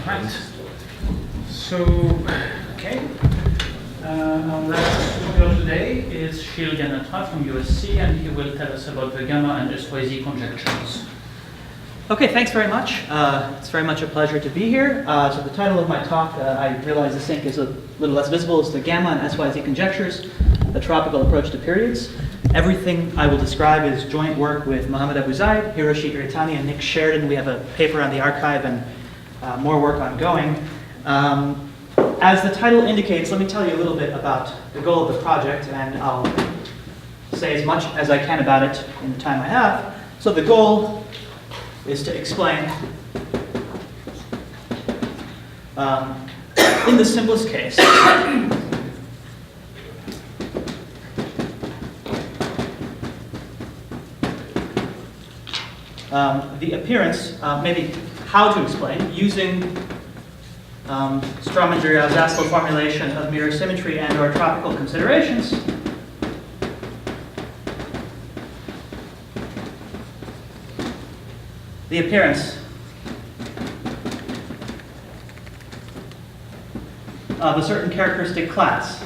Right. So, okay. Our last speaker today is Ganatra from USC, and he will tell us about the Gamma and SYZ conjectures. Okay, thanks very much. It's very much a pleasure to be here. So the title of my talk, I realize this ink is a little less visible, is the Gamma and SYZ conjectures, a tropical approach to periods. Everything I will describe is joint work with Mohammed Abu Zaid, Hiroshi Iritani, and Nick Sheridan. We have a paper on the archive and more work ongoing. As the title indicates, let me tell you a little bit about the goal of the project, and I'll say as much as I can about it in the time I have. So the goal is to explain, in the simplest case, the appearance, maybe how to explain, using Strominger-Zaslow formulation of mirror symmetry and or tropical considerations, the appearance of a certain characteristic class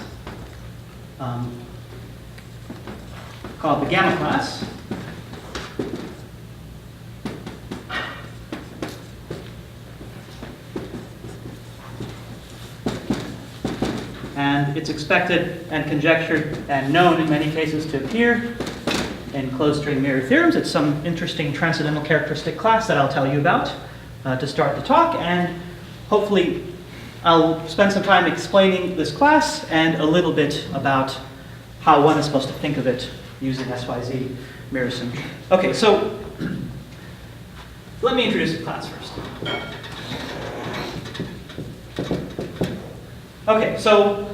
called the gamma class, and it's expected and conjectured and known in many cases to appear in closed string mirror theorems. It's some interesting transcendental characteristic class that I'll tell you about to start the talk, and hopefully I'll spend some time explaining this class and a little bit about how one is supposed to think of it using SYZ mirror symmetry. Okay, so let me introduce the class first. Okay, so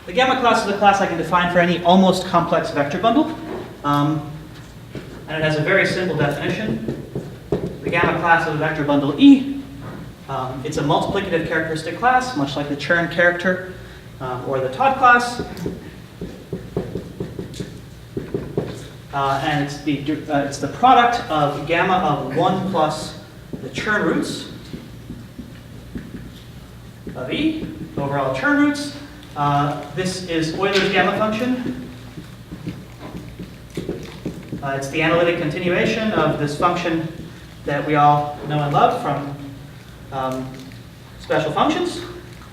the gamma class is a class I can define for any almost complex vector bundle. And it has a very simple definition. The gamma class of a vector bundle E. It's a multiplicative characteristic class, much like the Chern character or the Todd class. And it's the product of gamma of 1 plus the Chern roots of E, overall Chern roots. This is Euler's gamma function. It's the analytic continuation of this function that we all know and love from special functions.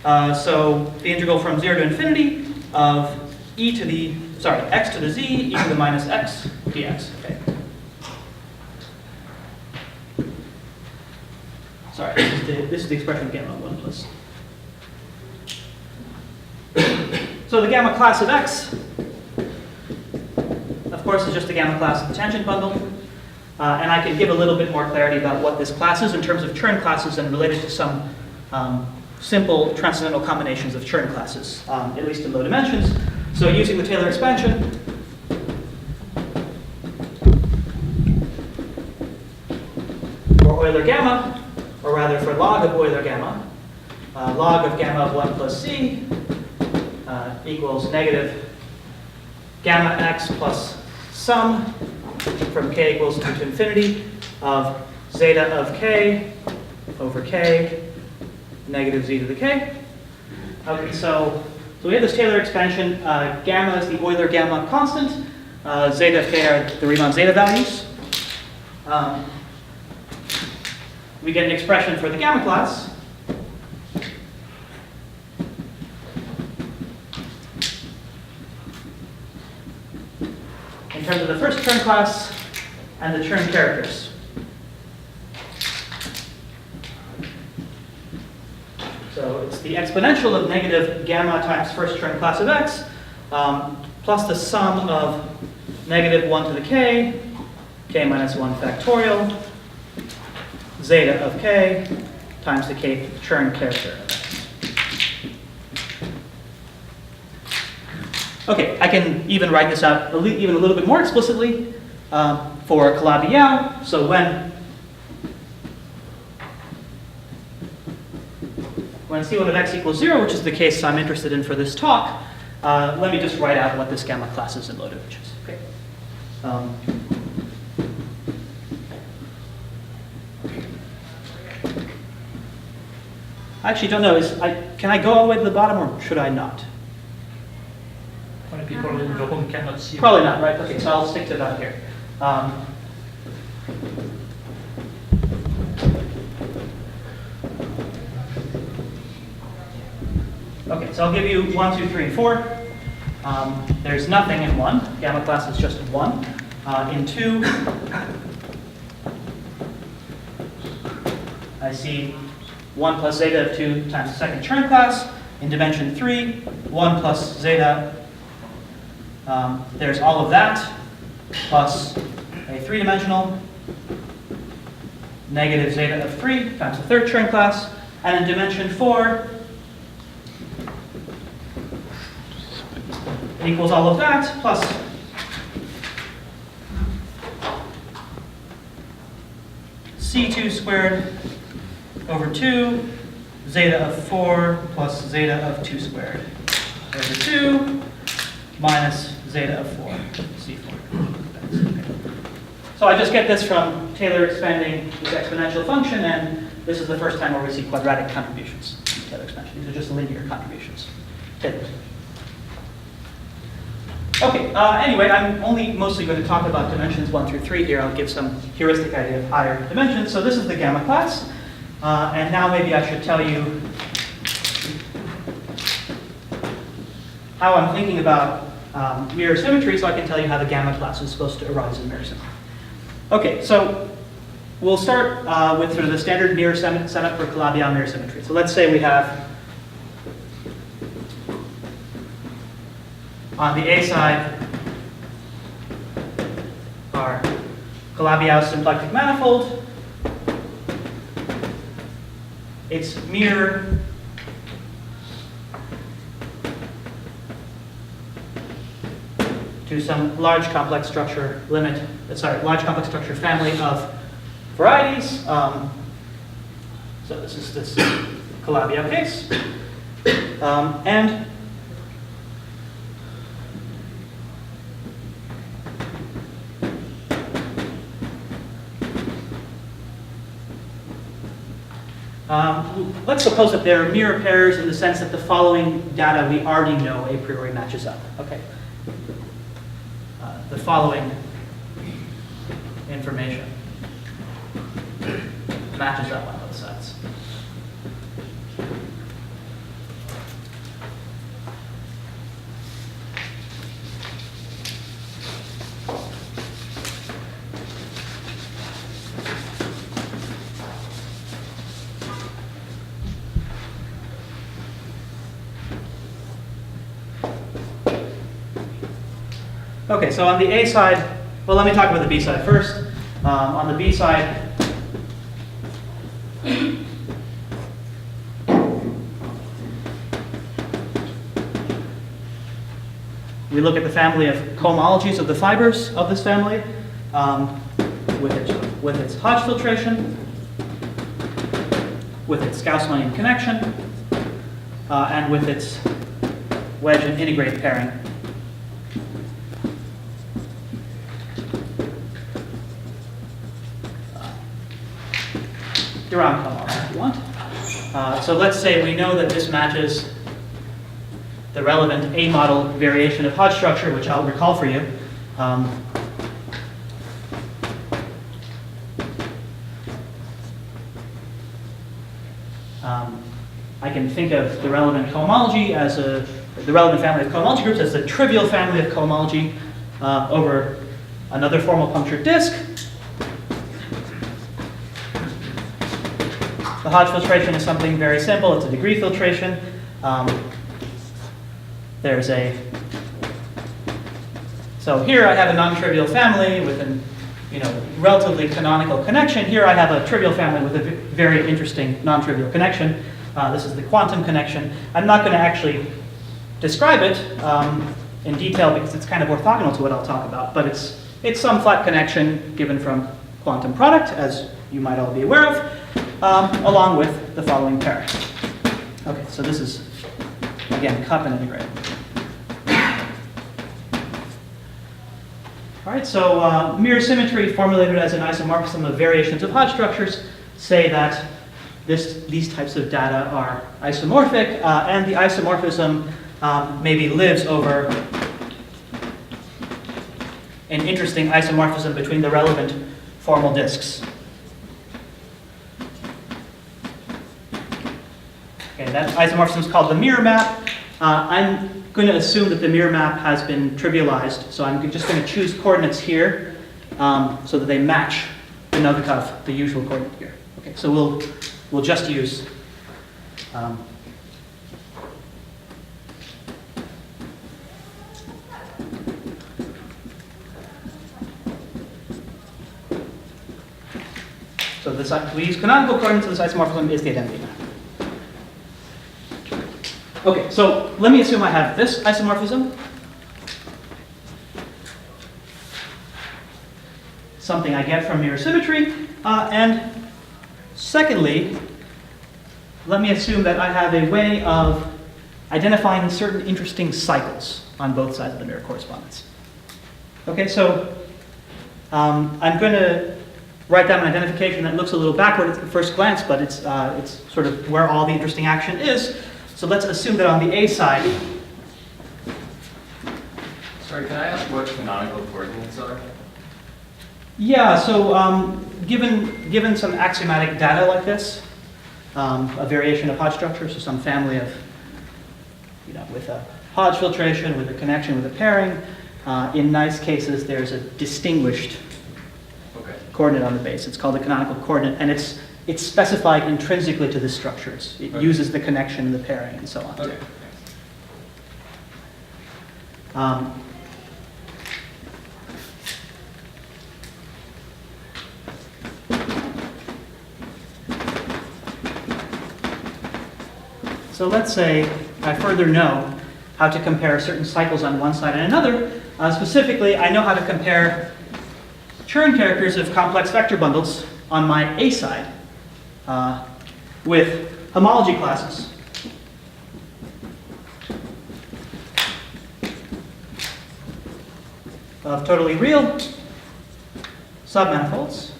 So the integral from 0 to infinity of x to the z, e to the minus x dx. Okay. Sorry, this is the expression of gamma 1 plus. So the gamma class of x, of course, is just the gamma class of the tangent bundle. And I can give a little bit more clarity about what this class is in terms of Chern classes and related to some simple transcendental combinations of Chern classes, at least in low dimensions. So using the Taylor expansion, for Euler gamma, or rather for log of Euler gamma, log of gamma of 1 plus c equals negative gamma x plus sum from k equals 2 to infinity of zeta of k over k negative z to the k. Okay, so we have this Taylor expansion. Gamma is the Euler gamma constant. Zeta of k are the Riemann zeta values. We get an expression for the gamma class. In terms of the first Chern class and the Chern characters. So it's the exponential of negative gamma times first Chern class of x plus the sum of negative 1 to the k minus 1 factorial, zeta of k times the k Chern character. Okay, I can even write this out even a little bit more explicitly for Calabi-Yau. So when C1 of x equals 0, which is the case I'm interested in for this talk, let me just write out what this gamma class is in low dimensions. Okay. I actually don't know. Can I go all the way to the bottom, or should I not? Many people in the room cannot see. Probably not, right? Okay, so I'll stick to that here. Okay, so I'll give you 1, 2, 3, and 4. There's nothing in 1. Gamma class is just 1. In 2, I see 1 plus zeta of 2 times the second Chern class. In dimension 3, 1 plus zeta. There's all of that, plus a 3-dimensional negative zeta of 3 times the third Chern class. And in dimension 4, it equals all of that, plus C2 squared over 2, zeta of 4 plus zeta of 2 squared over 2 minus zeta of 4, C4. So I just get this from Taylor expanding this exponential function, and this is the first time where we see quadratic contributions in Taylor expansion. These are just linear contributions. Taylor. Okay, anyway, I'm only mostly going to talk about dimensions 1 through 3 here. I'll give some heuristic idea of higher dimensions. So this is the gamma class. And now maybe I should tell you how I'm thinking about mirror symmetry, so I can tell you how the gamma class is supposed to arise in mirror symmetry. Okay, so we'll start with sort of the standard mirror setup for Calabi-Yau mirror symmetry. So let's say we have on the A side our Calabi-Yau symplectic manifold. Its mirror to some large complex structure large complex structure family of varieties. So this is this Calabi-Yau case. And let's suppose that there are mirror pairs in the sense that the following data we already know a priori matches up. Okay. The following information matches up on both sides. Okay, so on the A side, well, let me talk about the B side first. On the B side, we look at the family of cohomologies of the fibers of this family with its Hodge filtration, with its Gauss-Lonian connection, and with its wedge and integrate pairing. Durand cohomology, if you want. So let's say we know that this matches the relevant A-model variation of Hodge structure, which I'll recall for you. I can think of the relevant cohomology as the relevant family of cohomology groups as the trivial family of cohomology over another formal punctured disk. The Hodge filtration is something very simple. It's a degree filtration. So here I have a non-trivial family with an relatively canonical connection. Here I have a trivial family with a very interesting non-trivial connection. This is the quantum connection. I'm not going to actually describe it in detail because it's kind of orthogonal to what I'll talk about, but it's some flat connection given from quantum product, as you might all be aware of, along with the following pair. Okay, so this is, again, cup and integrate. All right, so mirror symmetry formulated as an isomorphism of variations of Hodge structures say that these types of data are isomorphic, and the isomorphism maybe lives over an interesting isomorphism between the relevant formal disks. Okay, that isomorphism is called the mirror map. I'm going to assume that the mirror map has been trivialized, so I'm just going to choose coordinates here so that they match the Novikov, the usual coordinate here. Okay, so we'll just use so we use canonical coordinates, so this isomorphism is the identity map. Okay, so let me assume I have this isomorphism, something I get from mirror symmetry, and secondly, let me assume that I have a way of identifying certain interesting cycles on both sides of the mirror correspondence. Okay, so I'm going to write down an identification that looks a little backward at the first glance, but it's sort of where all the interesting action is. So let's assume that on the A side. Sorry, can I ask what canonical coordinates are? Yeah, so given some axiomatic data like this, a variation of Hodge structures, so some family of, with a Hodge filtration, with a connection, with a pairing, in nice cases there's a distinguished coordinate on the base. It's called the canonical coordinate, and it's specified intrinsically to the structures. It uses the connection and the pairing and so on. Okay. So let's say I further know how to compare certain cycles on one side and another. Specifically, I know how to compare Chern characters of complex vector bundles on my A side with homology classes. Of totally real submanifolds.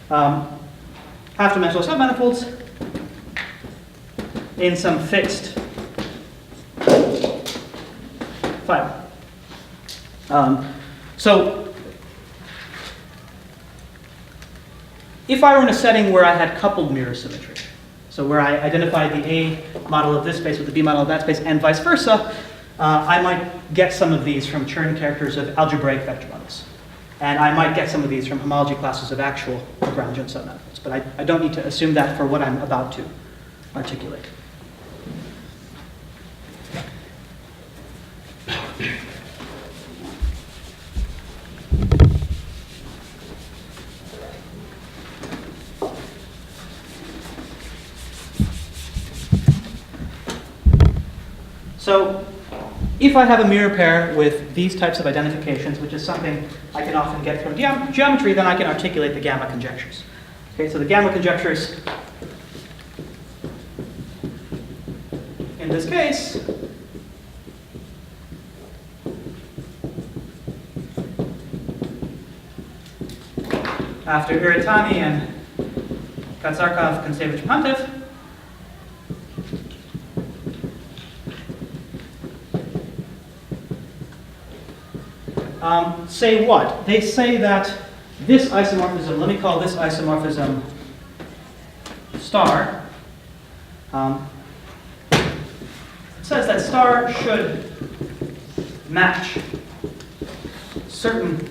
Half-dimensional submanifolds in some fixed fiber. So if I were in a setting where I had coupled mirror symmetry, so where I identified the A model of this space with the B model of that space and vice versa, I might get some of these from Chern characters of algebraic vector bundles. And I might get some of these from homology classes of actual Lagrangian submanifolds. But I don't need to assume that for what I'm about to articulate. So if I have a mirror pair with these types of identifications, which is something I can often get from geometry, then I can articulate the gamma conjectures. Okay, so the gamma conjectures, in this case, after Iritani and Katsarkov, Kontsevich, Pantev, say what? They say that this isomorphism, let me call this isomorphism star, it says that star should match certain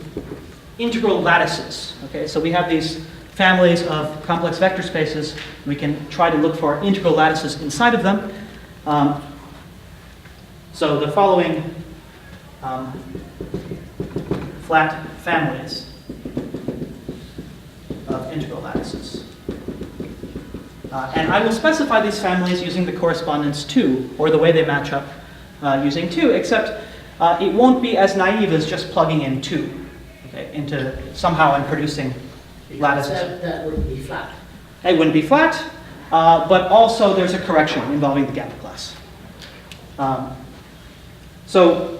integral lattices. Okay, so we have these families of complex vector spaces. We can try to look for integral lattices inside of them. So the following flat families of integral lattices. And I will specify these families using the correspondence 2, or the way they match up using 2, except it won't be as naive as just plugging in 2 into somehow and producing lattices. That wouldn't be flat. It wouldn't be flat, but also there's a correction involving the gamma class. So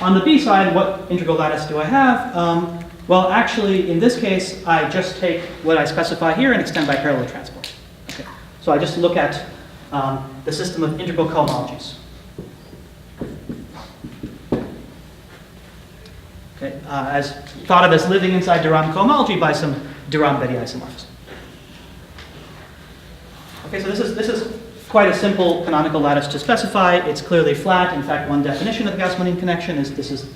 on the B side, what integral lattice do I have? Well, actually, in this case, I just take what I specify here and extend by parallel transport. Okay. So I just look at the system of integral cohomologies. Okay. As thought of as living inside de Rham cohomology by some de Rham-Betty isomorphism. Okay, so this is quite a simple canonical lattice to specify. It's clearly flat. In fact, one definition of the Gauss-Monod connection is this is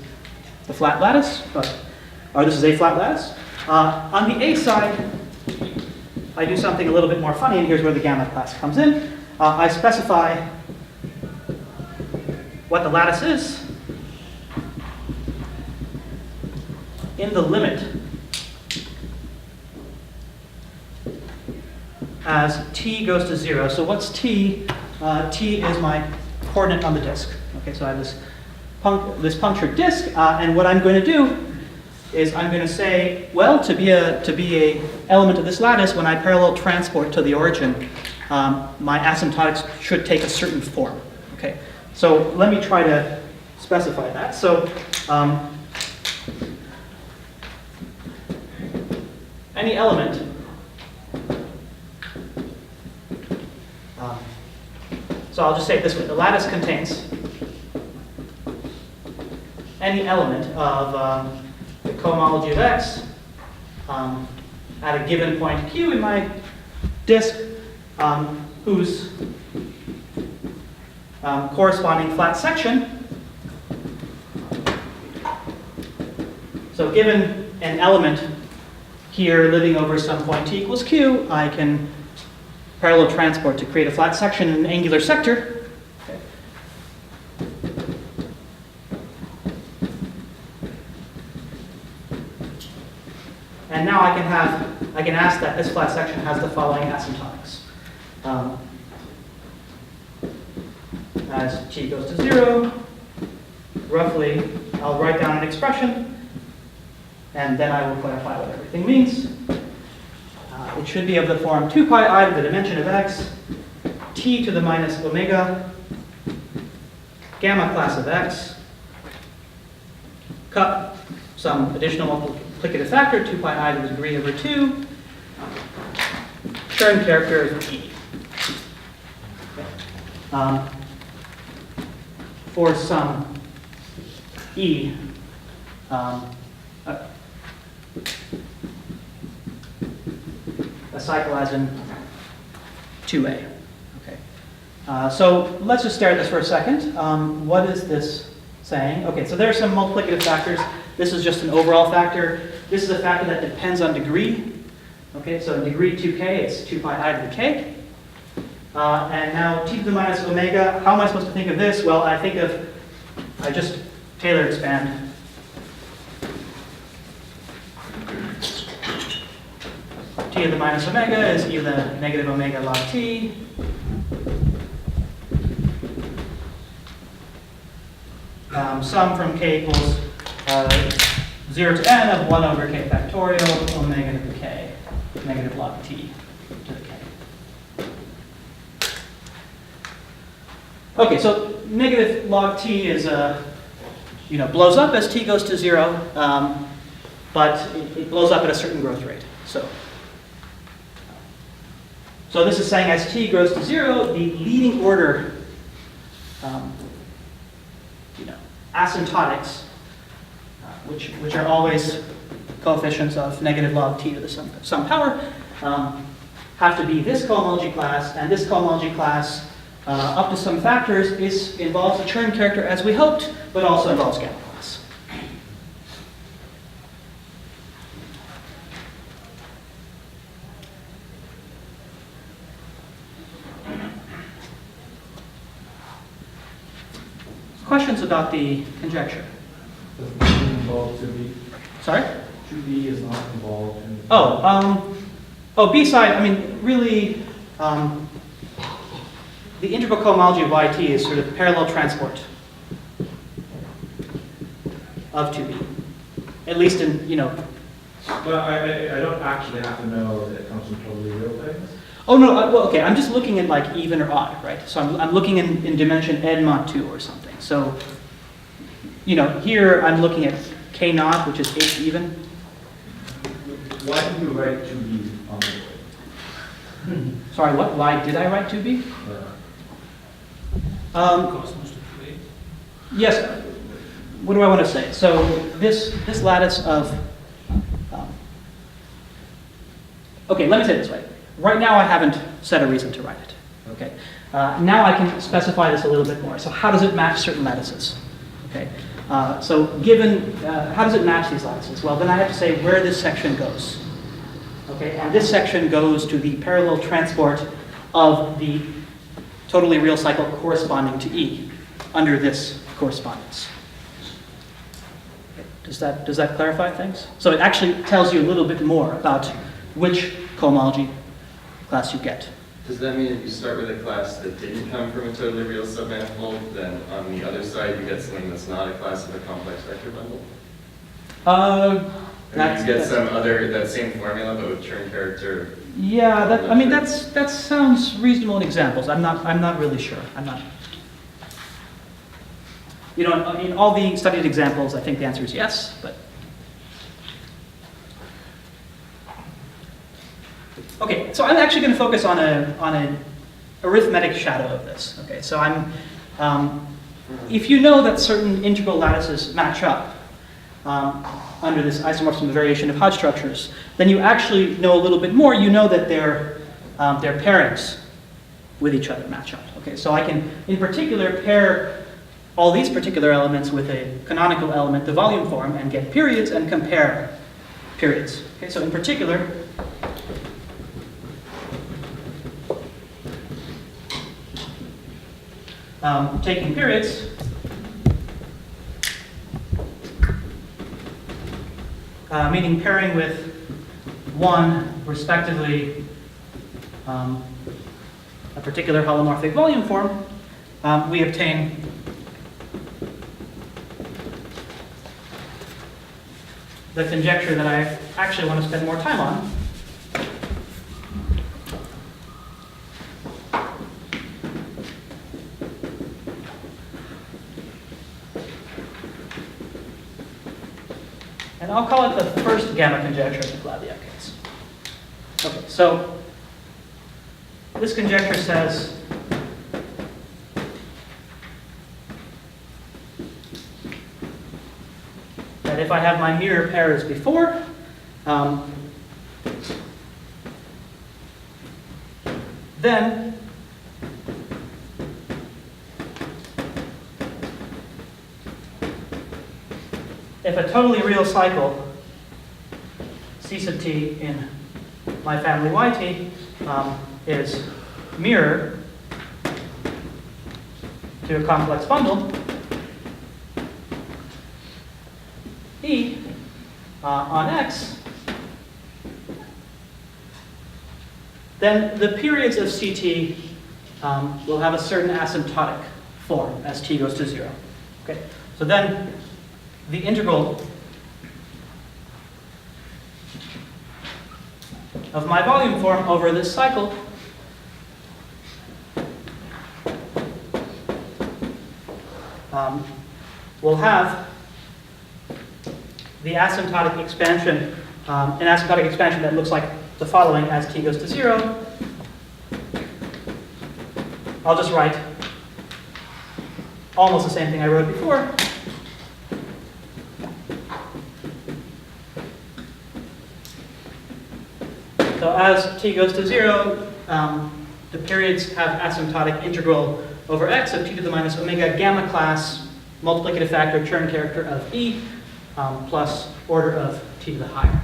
the flat lattice, or this is a flat lattice. On the A side, I do something a little bit more funny, and here's where the gamma class comes in. I specify what the lattice is in the limit as t goes to 0. So what's t? T is my coordinate on the disk. Okay, so I have this punctured disk, and what I'm going to do is I'm going to say, well, to be a element of this lattice, when I parallel transport to the origin, my asymptotics should take a certain form. Okay, so let me try to specify that. So any element so I'll just say it this way: the lattice contains any element of the cohomology of X at a given point Q in my disk, whose corresponding flat section. So given an element here living over some point t equals Q, I can parallel transport to create a flat section in an angular sector. Okay. And now I can ask that this flat section has the following asymptotics. As t goes to 0, roughly, I'll write down an expression, and then I will clarify what everything means. It should be of the form 2 pi I to the dimension of x, t to the minus omega, gamma class of x, cup some additional multiplicative factor, 2 pi I to the degree over 2, Chern character of t. Okay. For some e, a cycle as in 2a. Okay. So let's just stare at this for a second. What is this saying? Okay, so there are some multiplicative factors. This is just an overall factor. This is a factor that depends on degree. Okay, so in degree 2k, it's 2 pi I to the k. And now t to the minus omega, how am I supposed to think of this? Well, I just Taylor expand. T to the minus omega is e to the negative omega log t. Sum from k equals 0 to n of 1 over k factorial omega to the k, negative log t to the k. Okay, so negative log t is blows up as t goes to 0, but it blows up at a certain growth rate. So this is saying as t grows to 0, the leading order asymptotics, which are always coefficients of negative log t to the some power, have to be this cohomology class, and this cohomology class, up to some factors, involves the Chern character as we hoped, but also involves gamma class. Questions about the conjecture? Does not involve 2B? Sorry? 2B is not involved in the... B side, I mean, really, the integral cohomology of yt is sort of parallel transport of 2B. At least in, But I don't actually have to know that it comes from totally real things. Oh, no, well, okay, I'm just looking at like even or odd, right? So I'm looking in dimension n mod 2 or something. So, you know, here I'm looking at k naught, which is h even. Why did you write 2b on the board? Sorry, what? Why did I write 2b? Cosmos to 2A. Yes, what do I want to say? So this lattice of, okay, let me say it this way. Right now I haven't said a reason to write it, okay? Now I can specify this a little bit more. So how does it match certain lattices, okay? So given, how does it match these lattices? Well, then I have to say where this section goes, okay? And this section goes to the parallel transport of the totally real cycle corresponding to E under this correspondence. Okay, does that clarify things? So it actually tells you a little bit more about which cohomology class you get. Does that mean if you start with a class that didn't come from a totally real submanifold, then on the other side you get something that's not a class of a complex vector bundle? Or you get some other, that same formula but with Chern character? Yeah, that sounds reasonable in examples. I'm not really sure. I'm not. You know, in all the studied examples, I think the answer is yes, but. Okay, so I'm actually going to focus on an arithmetic shadow of this. Okay, so if you know that certain integral lattices match up under this isomorphism variation of Hodge structures, then you actually know a little bit more. You know that their pairings with each other match up. Okay, so I can, in particular, pair all these particular elements with a canonical element, the volume form, and get periods and compare periods. Okay, so in particular, taking periods, meaning pairing with one, respectively, a particular holomorphic volume form, we obtain the conjecture that I actually want to spend more time on. And I'll call it the first gamma conjecture in the Glaviat case. Okay, so this conjecture says that if I have my mirror pair as before, then if a totally real cycle, C sub t in my family yt, is mirror to a complex bundle, E on X, then the periods of CT will have a certain asymptotic form as t goes to 0. Okay, so then the integral of my volume form over this cycle will have the asymptotic expansion, an asymptotic expansion that looks like the following as t goes to 0. I'll just write almost the same thing I wrote before. So as t goes to 0, the periods have asymptotic integral over x of t to the minus omega gamma class multiplicative factor Chern character of E plus order of t to the higher.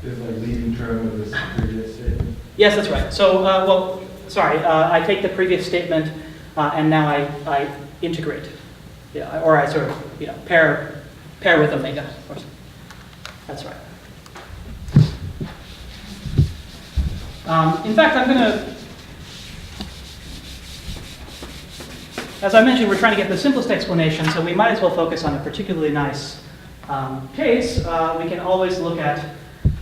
There's a leading term of this previous statement. Yes, that's right. So, well, sorry, I take the previous statement and now I integrate. Yeah, or I sort of, you know, pair with omega. Of course. That's right. In fact, I'm going to, as I mentioned, we're trying to get the simplest explanation, so we might as well focus on a particularly nice case. We can always look at,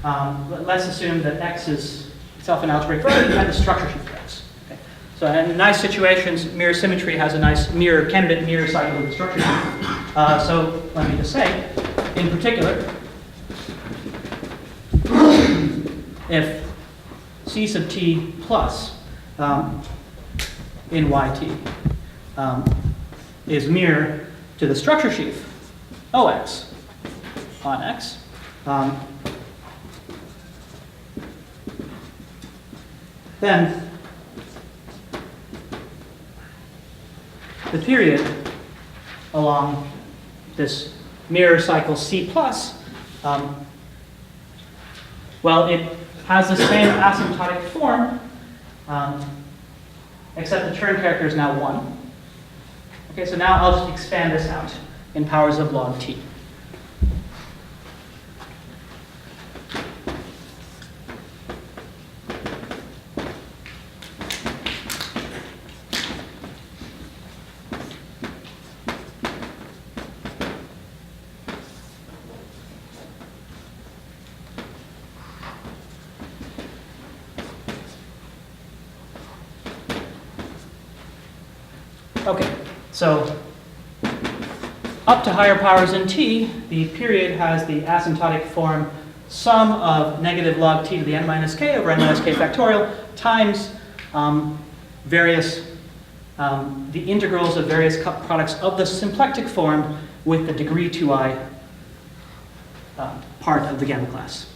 let's assume that x is itself an algebraic variety, and the structure sheaf pairs. Okay. So in nice situations, mirror symmetry has a nice mirror candidate mirror cycle of the structure sheaf. So let me just say, in particular, if C sub t plus in yt is mirror to the structure sheaf OX on X, then the period along this mirror cycle C plus, well, it has the same asymptotic form, except the turn character is now 1. Okay, so now I'll just expand this out in powers of log t. Okay, so up to higher powers in t, the period has the asymptotic form sum of negative log t to the n minus k over n minus k factorial times the integrals of various cup products of the symplectic form with the degree 2i part of the gamma class.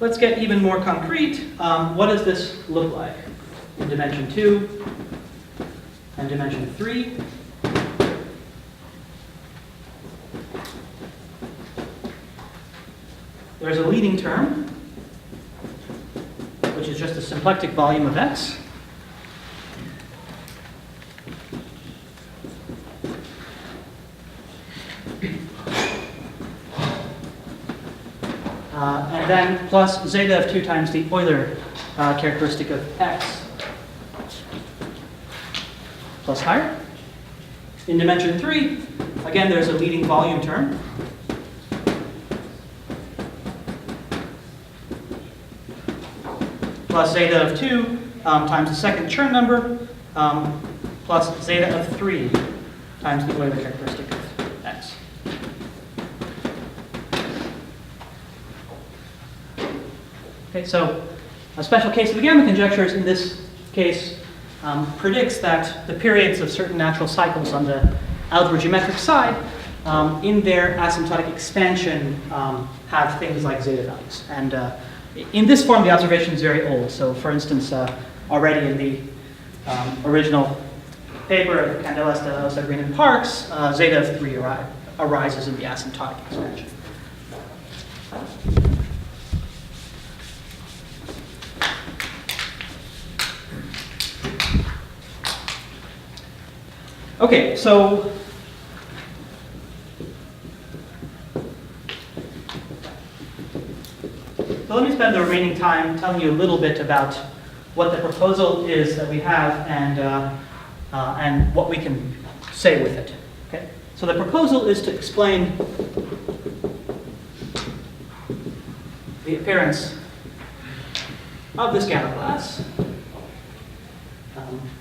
Let's get even more concrete. What does this look like in dimension 2 and dimension 3? There's a leading term, which is just the symplectic volume of X. And then plus zeta of 2 times the Euler characteristic of X plus higher. In dimension 3, again, there's a leading volume term. Plus zeta of 2 times the second Chern number plus zeta of 3 times the Euler characteristic of X. Okay, so a special case of the gamma conjectures in this case predicts that the periods of certain natural cycles on the algebra-geometric side in their asymptotic expansion have things like zeta values. And in this form, the observation is very old. So for instance, already in the original paper of Candelas, de Osa, Green, and Parks, zeta of 3 arises in the asymptotic expansion. Okay, so let me spend the remaining time telling you a little bit about what the proposal is that we have and what we can say with it. Okay, so the proposal is to explain the appearance of this gamma class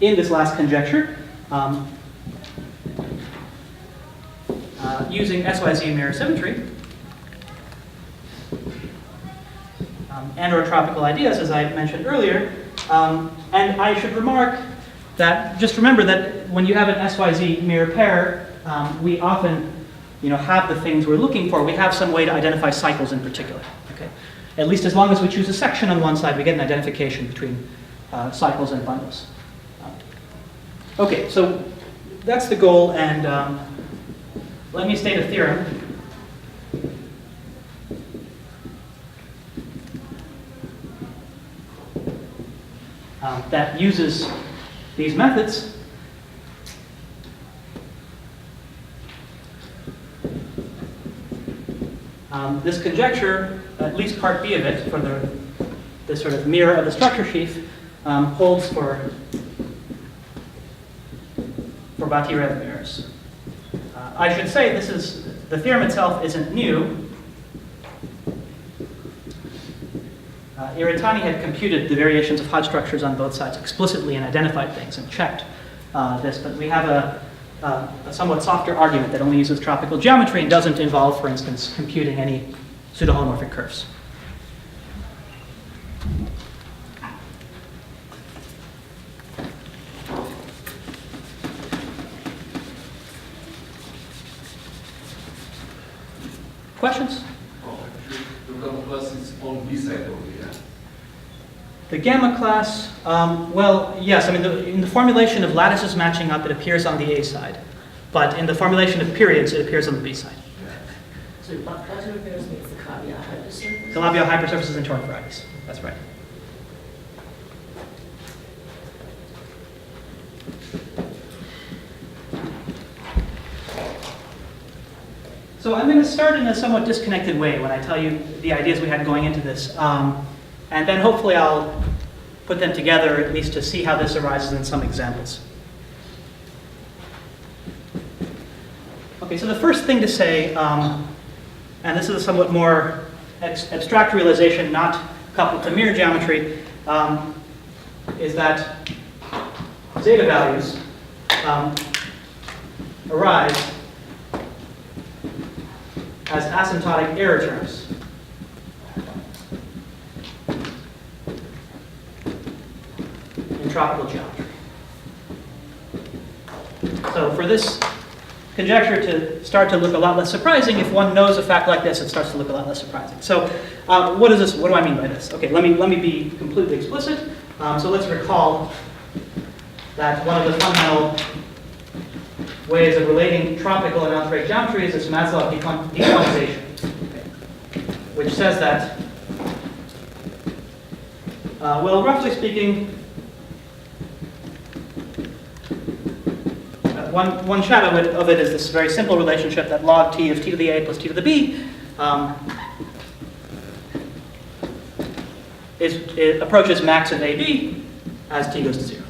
in this last conjecture. Using SYZ mirror symmetry and or tropical ideas, as I mentioned earlier. And I should remark that, just remember that when you have an SYZ mirror pair, we often have the things we're looking for. We have some way to identify cycles in particular. Okay? At least as long as we choose a section on one side, we get an identification between cycles and bundles. Okay, so that's the goal, and let me state a theorem. That uses these methods. This conjecture at least part B of it, for the sort of mirror of the structure sheaf, holds for Batty-Rev mirrors. I should say the theorem itself isn't new. Iritani had computed the variations of Hodge structures on both sides explicitly and identified things and checked this, but we have a somewhat softer argument that only uses tropical geometry and doesn't involve, for instance, computing any pseudo-holomorphic curves. Questions? The gamma class is on B side over here. The gamma class, well, yes. I mean, in the formulation of lattices matching up, it appears on the A side. But in the formulation of periods, it appears on the B side. So Batty repairs means the Calabi-Yau hypersurface? Calabi-Yau hypersurfaces and toric varieties. That's right. So I'm going to start in a somewhat disconnected way when I tell you the ideas we had going into this. And then hopefully I'll put them together, at least to see how this arises in some examples. Okay, so the first thing to say, and this is a somewhat more abstract realization, not coupled to mirror geometry, is that zeta values arise as asymptotic error terms. In tropical geometry. So for this conjecture to start to look a lot less surprising, if one knows a fact like this, it starts to look a lot less surprising. So what is this? What do I mean by this? Okay, let me be completely explicit. So let's recall that one of the fundamental ways of relating tropical and algebraic geometry is this Maslov dequantization, which says that, well, roughly speaking, one shadow of it is this very simple relationship that log t of t to the a plus t to the b it approaches max of ab as t goes to 0.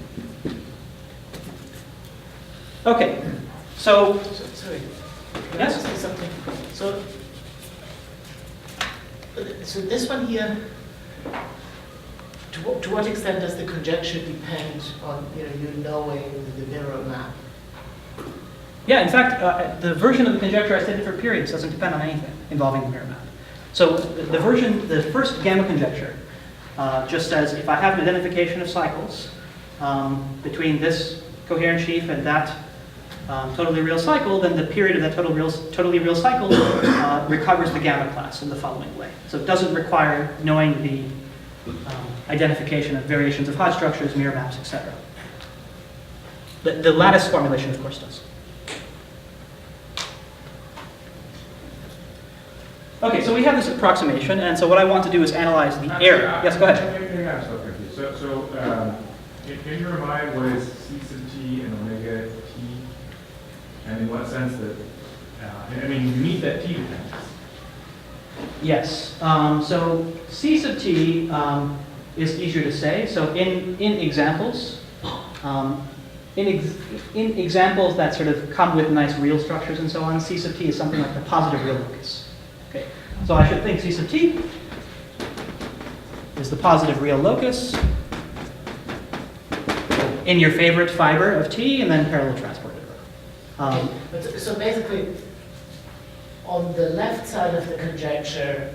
Okay, so Sorry. Can Yes? I say something? So this one here, to what extent does the conjecture depend on you knowing the mirror map? yeah, in fact, the version of the conjecture I stated for periods doesn't depend on anything involving the mirror map. So the first gamma conjecture just says if I have an identification of cycles between this coherent sheaf and that totally real cycle, then the period of that totally real cycle recovers the gamma class in the following way. So it doesn't require knowing the identification of variations of Hodge structures, mirror maps, etc. The lattice formulation, of course, does. Okay, so we have this approximation, and so what I want to do is analyze the error. Yes, go ahead. Maybe I'm so confused. So can you remind what is C sub t and omega t? And in what sense that, I mean, you need that t dependence. Yes. So C sub t is easier to say. So in examples, in examples that sort of come with nice real structures and so on, C sub t is something like the positive real locus. Okay. So I should think C sub t is the positive real locus in your favorite fiber of t, and then parallel transported. So basically, on the left side of the conjecture,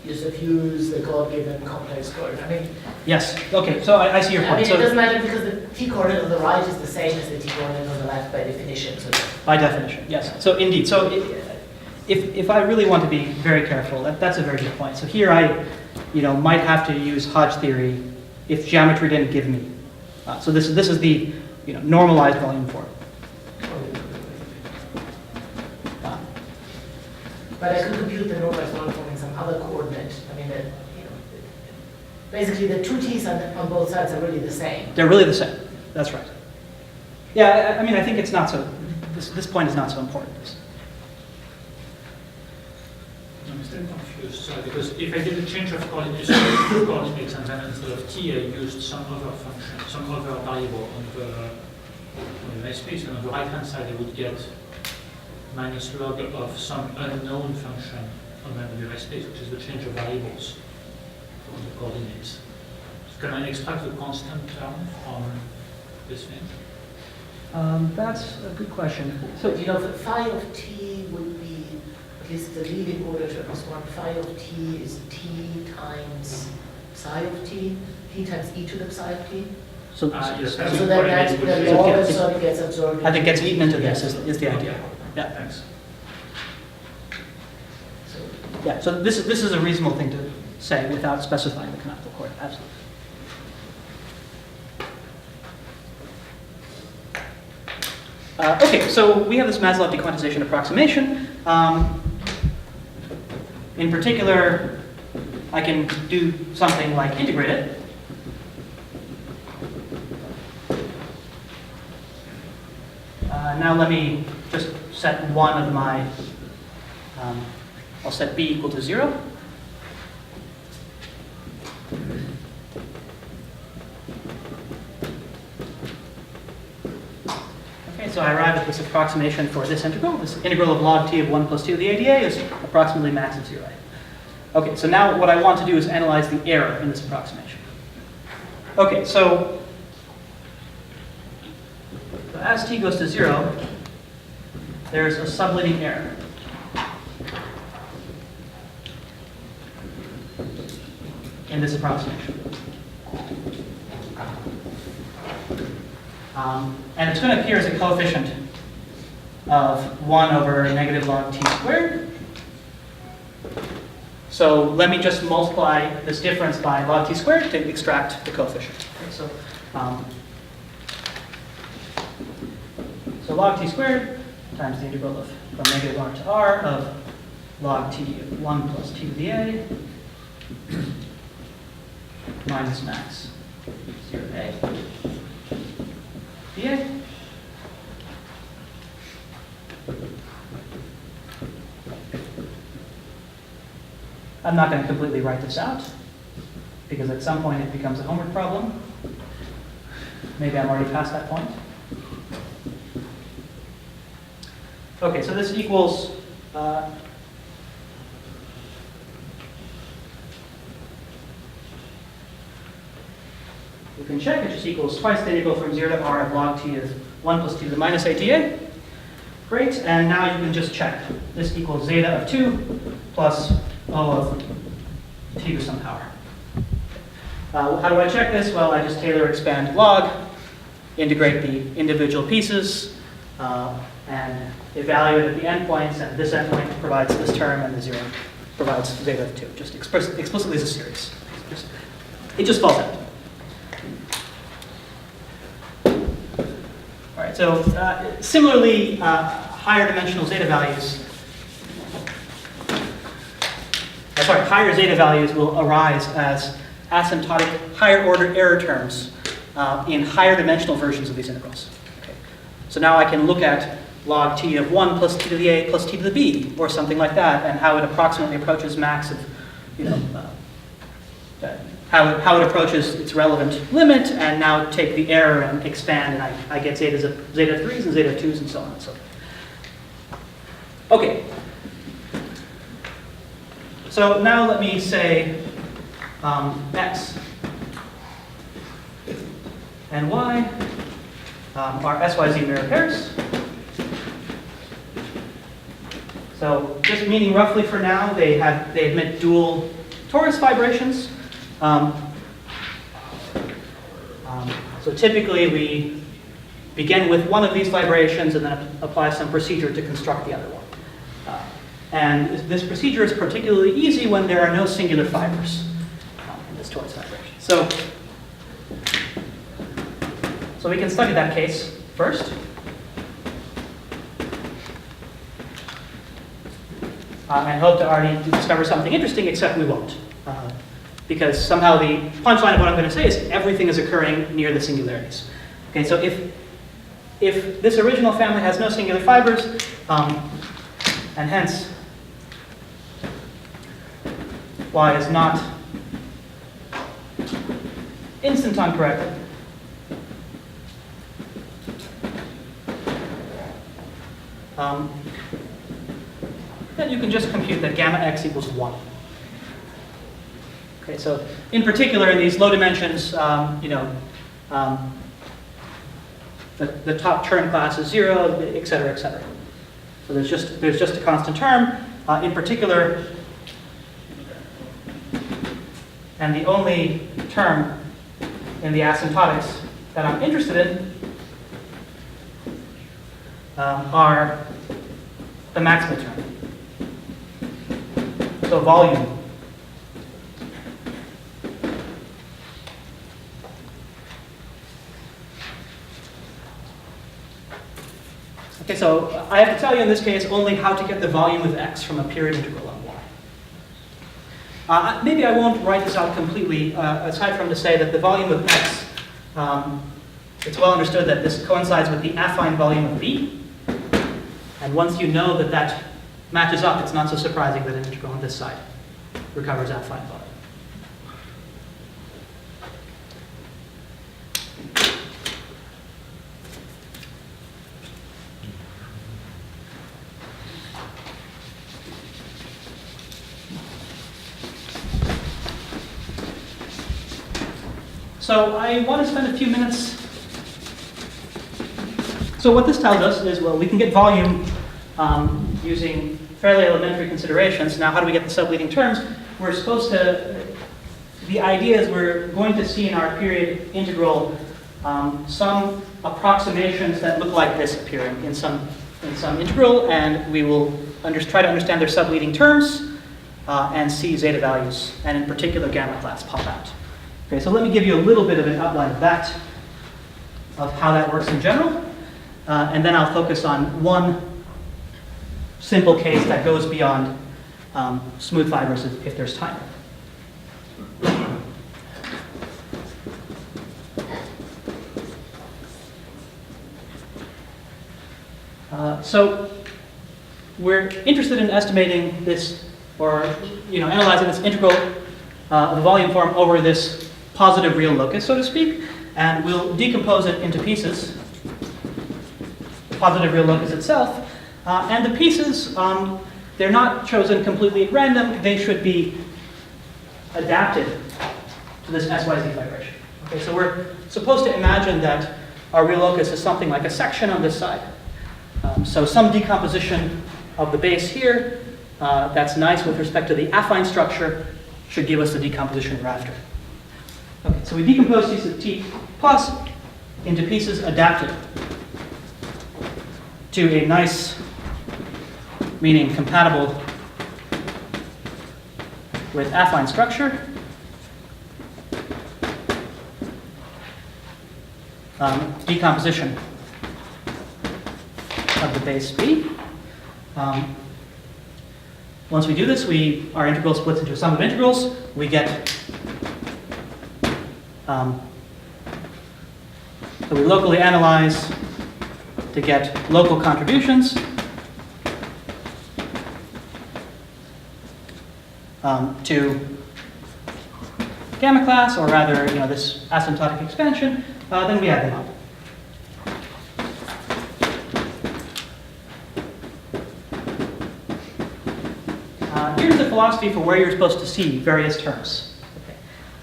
you suffuse the God-given complex coordinate. I mean, Yes. Okay. So I see your I point. mean, it doesn't So matter because the t-coordinate on the right is the same as the t-coordinate on the left by definition. So by definition, yes. So indeed. So if I really want to be very careful, that's a very good point. So here I, might have to use Hodge theory if geometry didn't give me. So this is the normalized volume form. but I could compute the normalized volume form in some other coordinate. I mean, basically the two t's on both sides are really the same. They're really the same. That's right. Yeah, I mean, I think it's not so. This point is not so important. still confused, sorry, because if I did a change of coordinates, and then instead of t, I used some other function, some other variable on the nice space, and on the right-hand side, I would get minus log of some unknown function on the nice space, which is the change of variables from the coordinates. So can I extract the constant term from this thing? That's a good question. So, you know, phi of t would be, at least the leading order term is 1. Phi of t is t times psi of t times e to the psi of t. So, Yes, So that's then what I that, meant, the which is- log it's- sort of gets absorbed. I think gets eaten into this Yes. is the idea. Okay. Yeah. Thanks. So, Yeah, so this is a reasonable thing to say without specifying the canonical chord, absolutely. Okay, so we have this Maslov dequantization approximation. In particular, I can do something like integrate it. Now let me just set one of my, I'll set b equal to 0. Okay, so I arrive at this approximation for this integral. This integral of log t of 1 plus 2 of the ADA is approximately max of 0. Okay, so now what I want to do is analyze the error in this approximation. Okay, so as t goes to 0, there's a subleading error. In this approximation. And it's going to appear as a coefficient of 1 over negative log t squared. So let me just multiply this difference by log t squared to extract the coefficient. Okay, so log t squared times the integral of from negative r to r of log t of 1 plus t to the a minus max 0a dA. I'm not going to completely write this out, because at some point it becomes a homework problem. Maybe I'm already past that point. Okay, so this equals we can check, it just equals twice the integral from 0 to r of log t of 1 plus t to the minus a dA. Great, and now you can just check. This equals zeta of 2 plus O of t to some power. How do I check this? Well, I just Taylor expand log, integrate the individual pieces, and evaluate at the endpoints, and this endpoint provides this term, and the 0 provides zeta of 2, just explicitly as a series. It just falls out. All right, so similarly, higher dimensional zeta values, higher zeta values will arise as asymptotic higher order error terms in higher dimensional versions of these integrals. Okay. So now I can look at log t of 1 plus t to the a plus t to the b, or something like that, and how it approximately approaches max of, how it approaches its relevant limit, and now take the error and expand, and I get zeta 3s and zeta 2s and so on and so forth. Okay. So now let me say x and y are SYZ mirror pairs. So just meaning roughly for now, they admit dual torus vibrations. So typically we begin with one of these vibrations and then apply some procedure to construct the other one. And this procedure is particularly easy when there are no singular fibers in this torus vibration. So we can study that case first. And hope to already discover something interesting, except we won't. Because somehow the punchline of what I'm going to say is everything is occurring near the singularities. Okay, so if this original family has no singular fibers, and hence y is not instanton corrected, then you can just compute that gamma x equals 1. Okay, so in particular, in these low dimensions, the top Chern class is 0, et cetera, et cetera. So there's just a constant term. In particular, and the only term in the asymptotics that I'm interested in are the maximal term. So volume. Okay, so I have to tell you in this case only how to get the volume of x from a period integral on y. Maybe I won't write this out completely, aside from to say that the volume of x, it's well understood that this coincides with the affine volume of v. And once you know that that matches up, it's not so surprising that an integral on this side recovers affine volume. So I want to spend a few minutes. So what this tells us is, well, we can get volume using fairly elementary considerations. Now, how do we get the subleading terms? We're supposed to, the idea is we're going to see in our period integral some approximations that look like this appearing in some integral, and we will try to understand their subleading terms and see zeta values, and in particular gamma class pop out. Okay, so let me give you a little bit of an outline of that, of how that works in general, and then I'll focus on one simple case that goes beyond smooth fibers if there's time. So we're interested in estimating this, or analyzing this integral of the volume form over this positive real locus, so to speak, and we'll decompose it into pieces, the positive real locus itself, and the pieces, they're not chosen completely at random, they should be adapted to this SYZ vibration. Okay, so we're supposed to imagine that our real locus is something like a section on this side. So some decomposition of the base here, that's nice with respect to the affine structure, should give us the decomposition we're after. Okay, so we decompose t sub t plus into pieces adapted to a nice, meaning compatible with affine structure, decomposition of the base B. Once we do this, our integral splits into a sum of integrals. We get, so we locally analyze to get local contributions to gamma class, or rather, this asymptotic expansion. Then we add them up. Here's the philosophy for where you're supposed to see various terms.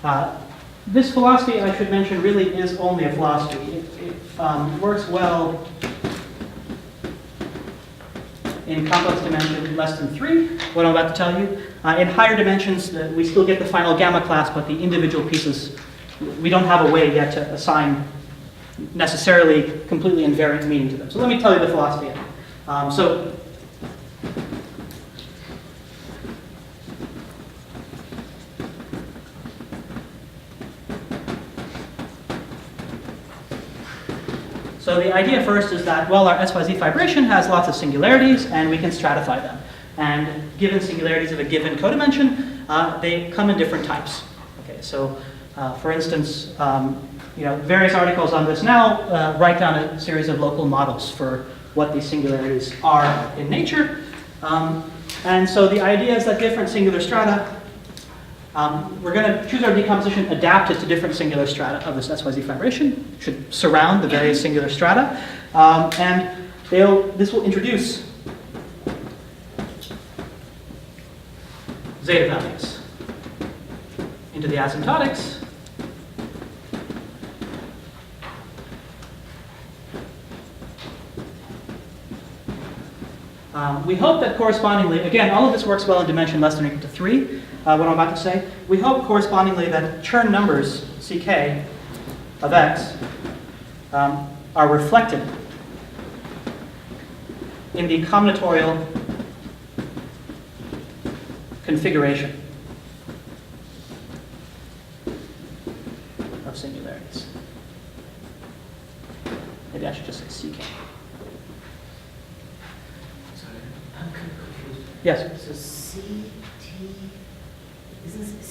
Okay. This philosophy, I should mention, really is only a philosophy. It works well in complex dimension less than 3, what I'm about to tell you. In higher dimensions, we still get the final gamma class, but the individual pieces, we don't have a way yet to assign necessarily completely invariant meaning to them. So let me tell you the philosophy. So the idea first is that, well, our SYZ vibration has lots of singularities, and we can stratify them. And given singularities of a given codimension, they come in different types. Okay, so for instance, various articles on this now write down a series of local models for what these singularities are in nature. And so the idea is that different singular strata We're going to choose our decomposition adapted to different singular strata of this SYZ vibration. It should surround the various singular strata. And this will introduce zeta values into the asymptotics. We hope that correspondingly, again, all of this works well in dimension less than or equal to 3, what I'm about to say. We hope correspondingly that Chern numbers, ck, of x, are reflected in the combinatorial configuration of singularities. Maybe I should just say ck. I'm kind of confused. Yes? So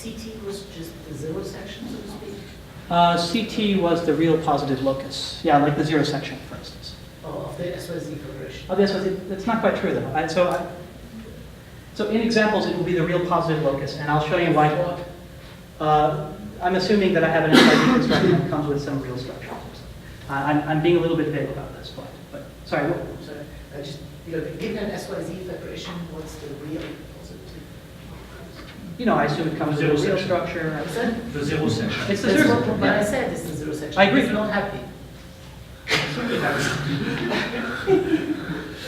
CT was just the zero section, so to speak? CT was the real positive locus. Yeah, like the zero section, for instance. Oh, of the SYZ vibration. Oh, that's not quite true, though. So in examples, it will be the real positive locus, and I'll show you why. I'm assuming that I have an SYZ construction that comes with some real structure. I'm being a little bit vague about this, but sorry. I'm sorry. I just, given an SYZ vibration, what's the real positive? I assume it comes with a real structure. What's that? The zero section. It's the That's zero. what I said, this is zero section. I agree. He's not happy.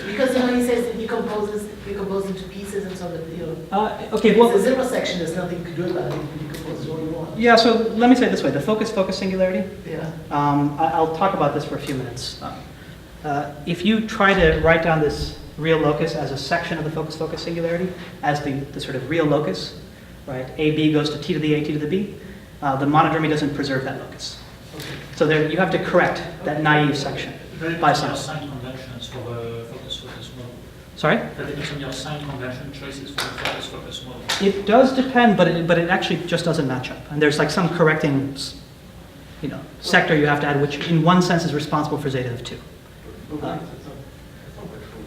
Because, he says that he decomposes into pieces and so that, Okay, it's well, a zero section, there's nothing to do about it, you can decompose all you want. yeah, so let me say it this way. The focus singularity, Yeah. I'll talk about this for a few minutes. If you try to write down this real locus as a section of the focus singularity, as the sort of real locus, right? AB goes to T to the A, T to the B. The monodromy doesn't preserve that locus. Okay. So there, you have to correct that naive section by Some some. sign conventions for the focus model. Sorry? That depends on your sign convention choices for the focus model. It does depend, but it actually just doesn't match up. And there's like some correcting, sector you have to add, which in one sense is responsible for zeta of 2. That's not quite true,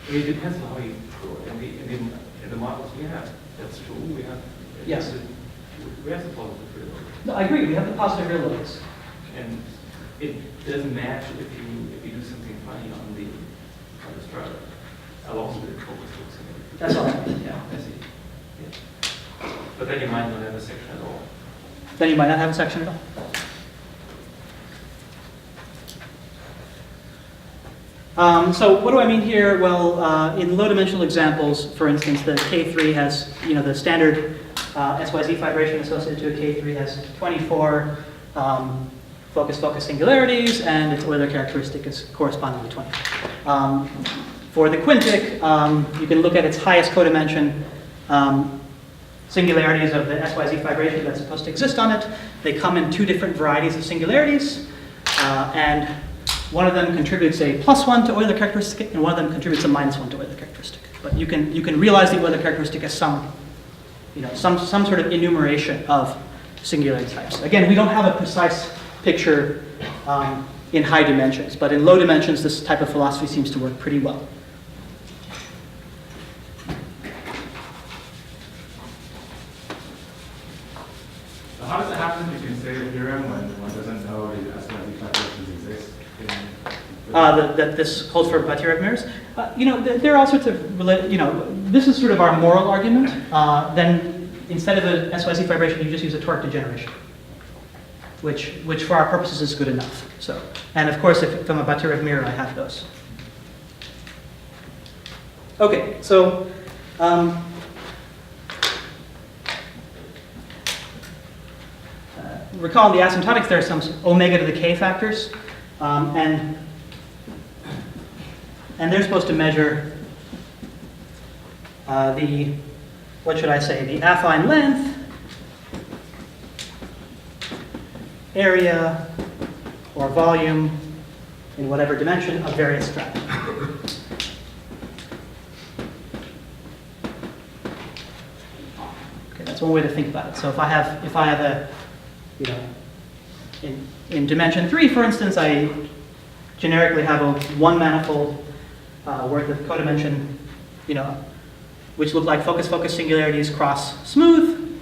really. It depends on how you draw it. In the models we have, that's true. We have Yes. We have the positive real locus. No, I agree. We have the positive real locus. And it doesn't match if you do something funny on the strata along with the focus. That's all. Yeah. I see. Yeah. But then you might not have a section at all. Then you might not have a section at all. So what do I mean here? Well, in low-dimensional examples, for instance, the K3 has, the standard SYZ vibration associated to a K3 has 24 focus singularities, and its Euler characteristic is correspondingly 20. For the quintic, you can look at its highest codimension singularities of the SYZ vibration that's supposed to exist on it. They come in two different varieties of singularities, and one of them contributes a +1 to Euler characteristic, and one of them contributes a -1 to Euler characteristic. But you can realize the Euler characteristic as some sort of enumeration of singularity types. Again, we don't have a precise picture in high dimensions, but in low dimensions, this type of philosophy seems to work pretty well. So how does it happen you can say a theorem when one doesn't know the SYZ vibrations exist? That this holds for Batira mirrors. There are all sorts of, this is sort of our moral argument. Then instead of a SYZ vibration, you just use a torque degeneration, which for our purposes is good enough. So, and of course, if I'm a Batira mirror, I have those. Okay, so recall in the asymptotics there are some omega to the k factors, and they're supposed to measure the affine length, area, or volume in whatever dimension of various strata. Okay, that's one way to think about it. So if I have a, in dimension 3, for instance, I generically have a one manifold worth of codimension, which look like focus singularities cross smooth.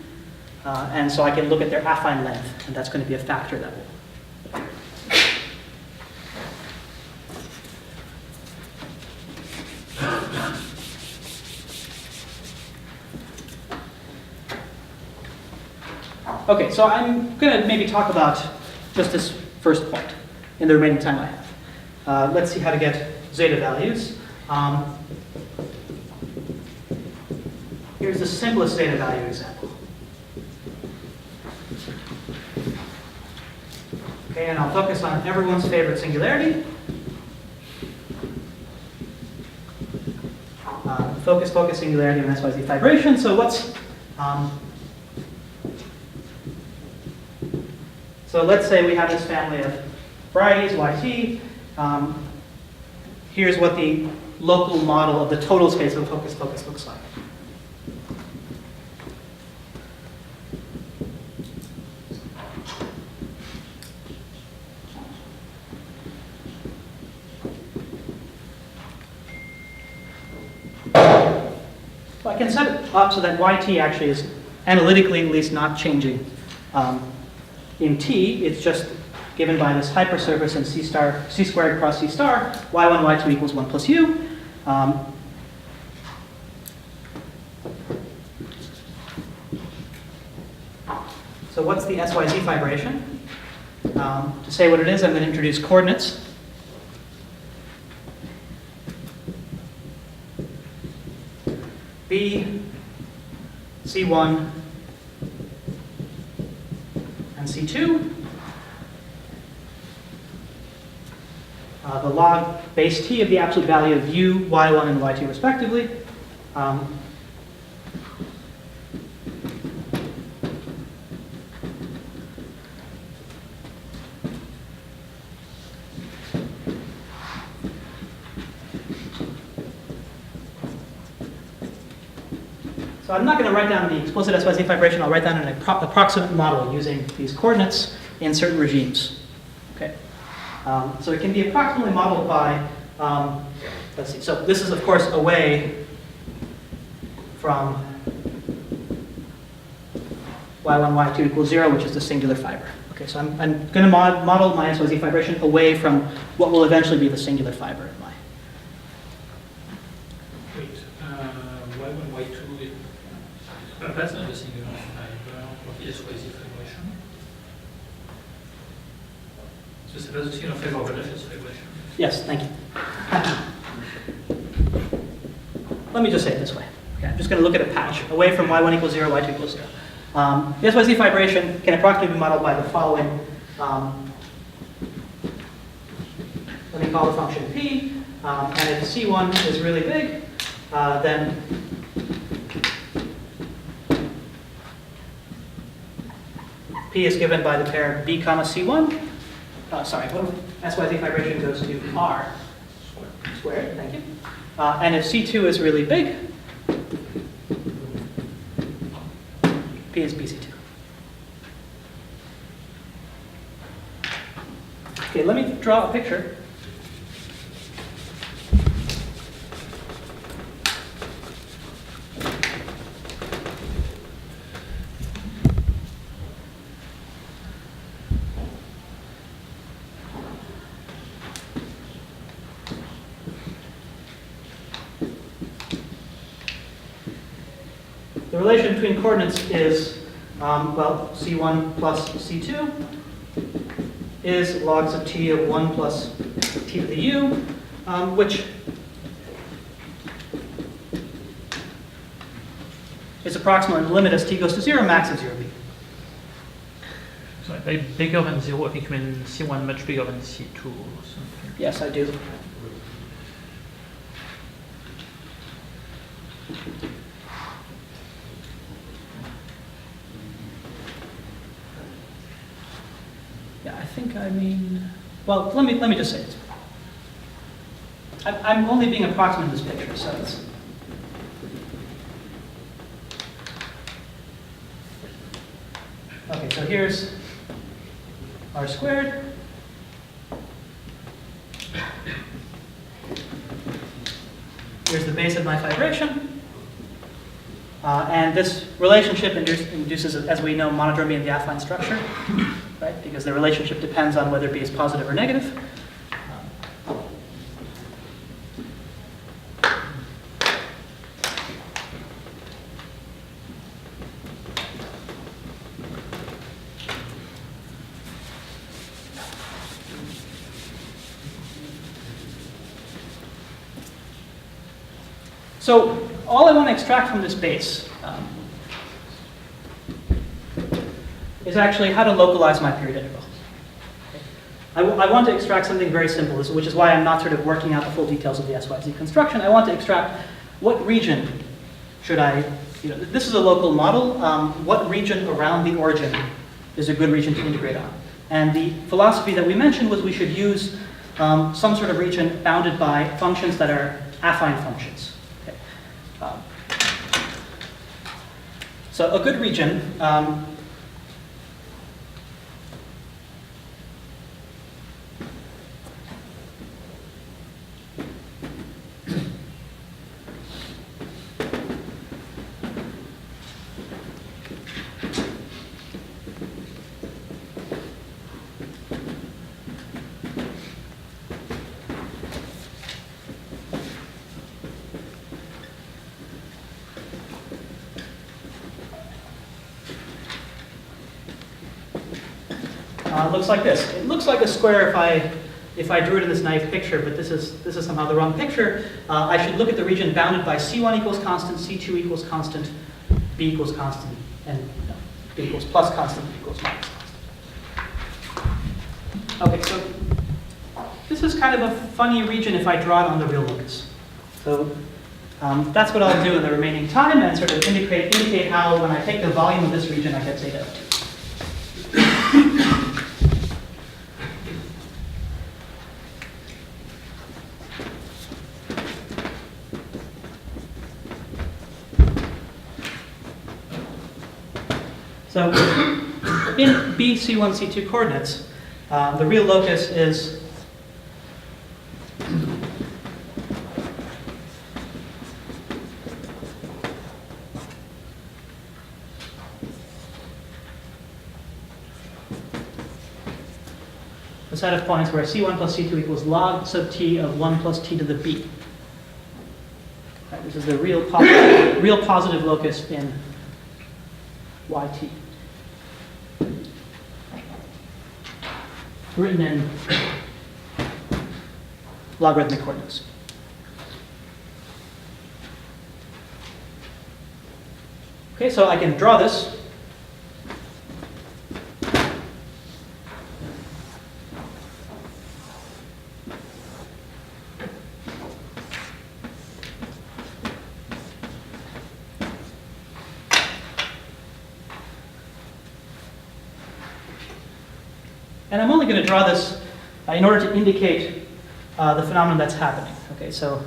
And so I can look at their affine length, and that's going to be a factor that will. Okay, so I'm going to maybe talk about just this first point in the remaining time I have. Let's see how to get zeta values. Here's the simplest zeta value example. Okay, and I'll focus on everyone's favorite singularity. Focus singularity on SYZ vibration. So what's so let's say we have this family of varieties, YT. Here's what the local model of the total space of focus looks like. So I can set it up so that YT actually is analytically at least not changing. In T, it's just given by this hypersurface in C squared cross C star, y1, y2 equals 1 plus u. So what's the SYZ vibration? To say what it is, I'm going to introduce coordinates. B, C1, and C2. The log base T of the absolute value of U, Y1, and Y2 respectively. So I'm not going to write down the explicit SYZ vibration. I'll write down an approximate model using these coordinates in certain regimes. Okay. So it can be approximately modeled by, let's see. So this is, of course, away from y1, y2 equals 0, which is the singular fiber. Okay, so I'm going to model my SYZ vibration away from what will eventually be the singular fiber in my. Wait, y1, y2, that's not the singular fiber of the SYZ vibration. So c'est pas aussi un favor de la Syz vibration. Yes, thank you. Let me just say it this way. Okay, I'm just going to look at a patch away from y1 equals 0, y2 equals 0. The SYZ vibration can approximately be modeled by the following. Let me call the function p, and if C1 is really big, then p is given by the pair b comma C1. Sorry, SYZ vibration goes to r squared, thank you. And if C2 is really big, P is BC2. Okay, let me draw a picture. The relation between coordinates is, well, C1 plus C2 is logs of t of 1 plus t to the u, which is approximately the limit as t goes to 0, max of 0b. So bigger than 0, I think you mean C1 much bigger than C2 or something. Yes, I do. Yeah, I think I mean, well, let me just say this. I'm only being approximate in this picture, so it's. Okay, so here's r squared. Here's the base of my vibration. And this relationship induces, as we know, monodromy in the affine structure, right? Because the relationship depends on whether B is positive or negative. So all I want to extract from this base is actually how to localize my period integral. I want to extract something very simple, which is why I'm not sort of working out the full details of the SYZ construction. I want to extract what region should I, this is a local model. What region around the origin is a good region to integrate on? And the philosophy that we mentioned was we should use some sort of region bounded by functions that are affine functions. Okay. So a good region looks like this. It looks like a square if I drew it in this nice picture, but this is somehow the wrong picture. I should look at the region bounded by C1 equals constant, C2 equals constant, B equals constant, and B equals plus constant, B equals minus constant. Okay, so this is kind of a funny region if I draw it on the real locus. So that's what I'll do in the remaining time and sort of indicate how when I take the volume of this region, I get zeta of 2. So in B, C1, C2 coordinates, the real locus is a set of points where C1 plus C2 equals log sub t of 1 plus t to the b. Right, this is the real positive locus in yt. Written in logarithmic coordinates. Okay, so I can draw this. And I'm only going to draw this in order to indicate the phenomenon that's happening. Okay, so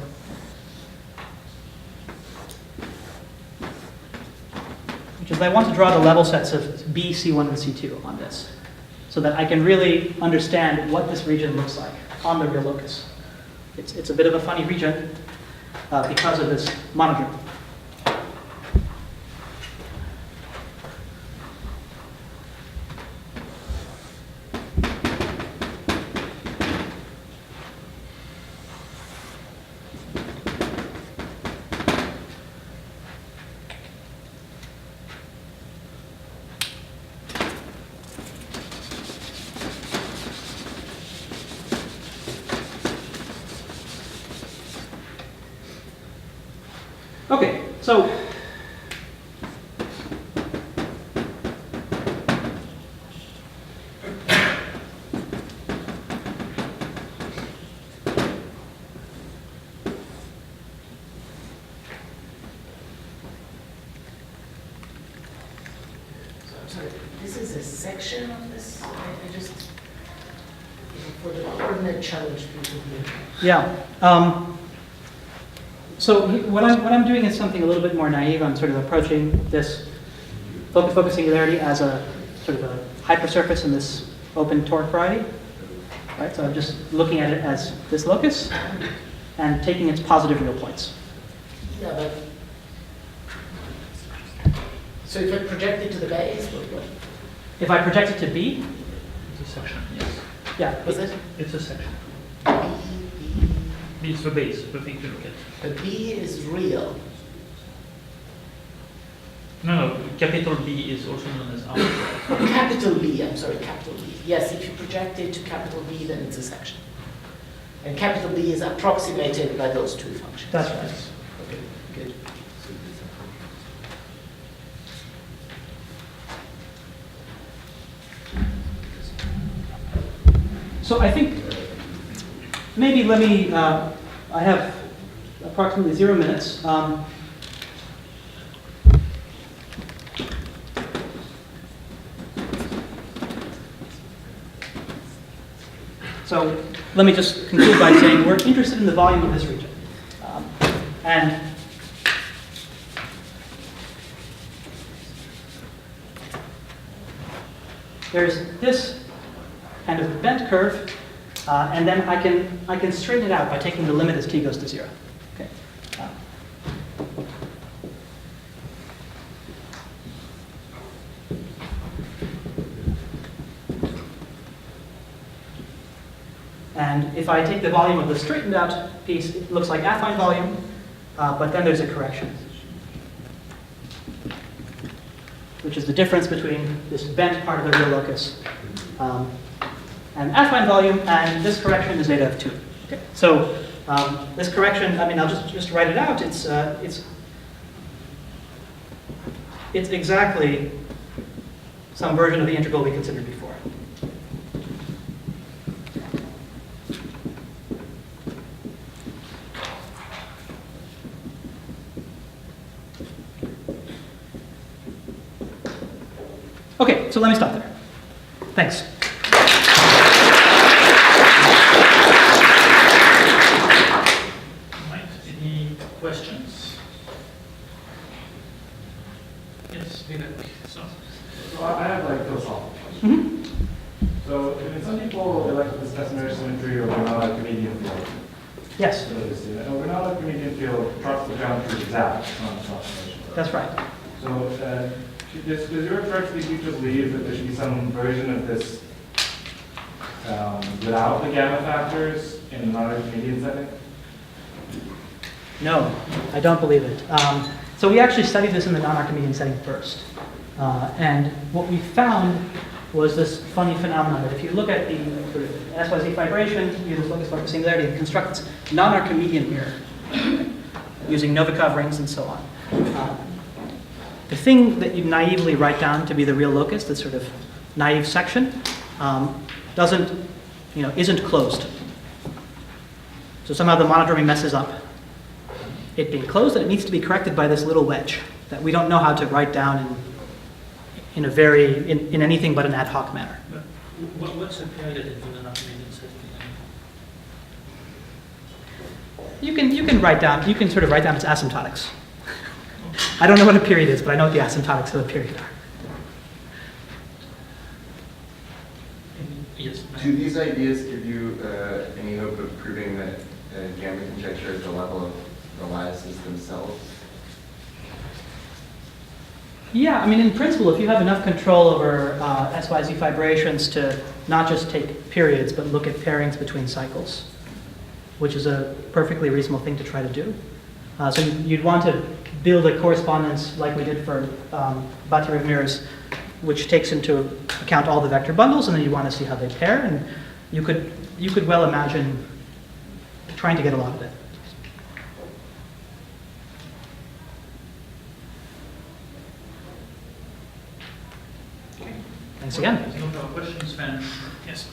which is I want to draw the level sets of B, C1, and C2 on this, so that I can really understand what this region looks like on the real locus. It's a bit of a funny region because of this monodromy. Okay, so I'm sorry, this is a section of this, I just, for the coordinate challenge people here. yeah. So what I'm doing is something a little bit more naive. I'm sort of approaching this focus singularity as a sort of a hypersurface in this open toric variety. Right? So I'm just looking at it as this locus and taking its positive real points. Yeah, but So if I project it to the base, what If I project it to B, It's a section, yes. yeah, was it? It's a section. B, B is the base, the thing to look at. but B is real. No, capital B is also known as alpha. Capital B, I'm sorry, capital B. Yes, if you project it to capital B, then it's a section. And capital B is approximated by those two functions. that's right. Okay, good. So I think maybe let me, I have approximately 0 minutes. So let me just conclude by saying we're interested in the volume of this region. And there's this kind of bent curve, and then I can straighten it out by taking the limit as t goes to 0. Okay. And if I take the volume of the straightened out piece, it looks like affine volume, but then there's a correction, which is the difference between this bent part of the real locus and affine volume, and this correction is zeta of 2. Okay. So this correction, I mean, I'll just write it out. It's exactly some version of the integral we considered before. Okay, so let me stop there. Thanks. Right, any questions? Yes, Vivek. So, I have like philosophical questions. So, I mean, some people elect this estimator symmetry or Ganatra-Archimedean field. Yes, So this, you know, Ganatra-Archimedean field trusts the geometry exact on its observation. that's right. So, does your approach lead you to believe that there should be some version of this without the gamma factors in a non-Archimedean setting? No, I don't believe it. So we actually studied this in the non-Archimedean setting first. And what we found was this funny phenomenon that if you look at the sort of SYZ vibration, you just look at what singularity, and construct this non-Archimedean mirror using Novikov rings and so on. The thing that you naively write down to be the real locus, this sort of naive section, isn't closed. So somehow the monodromy messes up it being closed, and it needs to be corrected by this little wedge that we don't know how to write down in anything but an ad hoc manner. but what's the period in the non-Archimedean setting? You can write down, you can sort of write down its asymptotics. I don't know what a period is, but I know what the asymptotics of a period are. Yes. Do these ideas give you any hope of proving that gamma conjecture is the level of the lattices themselves? Yeah, I mean, in principle, if you have enough control over SYZ vibrations to not just take periods, but look at pairings between cycles, which is a perfectly reasonable thing to try to do. So you'd want to build a correspondence like we did for Batyev mirrors, which takes into account all the vector bundles, and then you want to see how they pair, and you could well imagine trying to get a lot of it. Thanks again. No more questions, then. Yes.